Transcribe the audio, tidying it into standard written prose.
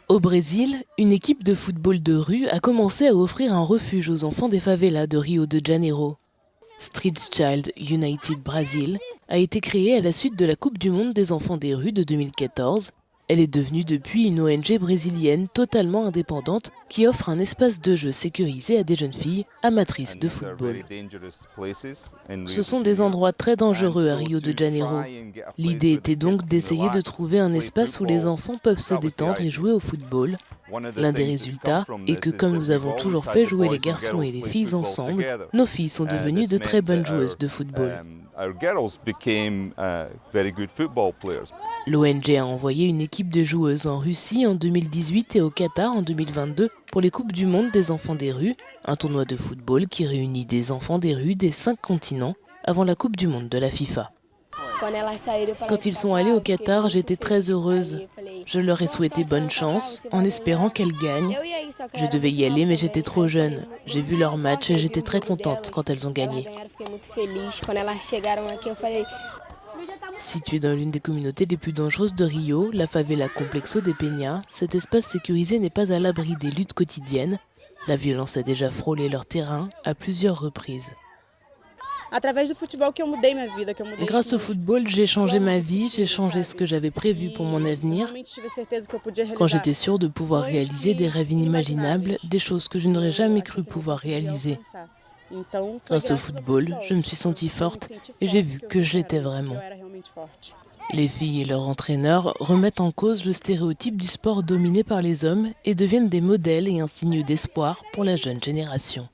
Au Brésil, une équipe de football de rue a commencé à offrir un refuge aux enfants des favelas de Rio de Janeiro. Street Child United Brazil a été créée à la suite de la Coupe du Monde des enfants des rues de 2014. Elle est devenue depuis une ONG brésilienne totalement indépendante qui offre un espace de jeu sécurisé à des jeunes filles amatrices de football. Ce sont des endroits très dangereux à Rio de Janeiro. L'idée était donc d'essayer de trouver un espace où les enfants peuvent se détendre et jouer au football. L'un des résultats est que comme nous avons toujours fait jouer les garçons et les filles ensemble, nos filles sont devenues de très bonnes joueuses de football. L'ONG a envoyé une équipe de joueuses en Russie en 2018 et au Qatar en 2022 pour les Coupes du Monde des enfants des rues, un tournoi de football qui réunit des enfants des rues des 5 continents avant la Coupe du Monde de la FIFA. Quand ils sont allés au Qatar, j'étais très heureuse. Je leur ai souhaité bonne chance en espérant qu'elles gagnent. Je devais y aller mais j'étais trop jeune. J'ai vu leur match et j'étais très contente quand elles ont gagné. Situé dans l'une des communautés les plus dangereuses de Rio, la favela Complexo de Penha, cet espace sécurisé n'est pas à l'abri des luttes quotidiennes. La violence a déjà frôlé leur terrain à plusieurs reprises. Grâce au football, j'ai changé ma vie, j'ai changé ce que j'avais prévu pour mon avenir. Quand j'étais sûre de pouvoir réaliser des rêves inimaginables, des choses que je n'aurais jamais cru pouvoir réaliser. Grâce au football, je me suis sentie forte et j'ai vu que je l'étais vraiment. Les filles et leurs entraîneurs remettent en cause le stéréotype du sport dominé par les hommes et deviennent des modèles et un signe d'espoir pour la jeune génération.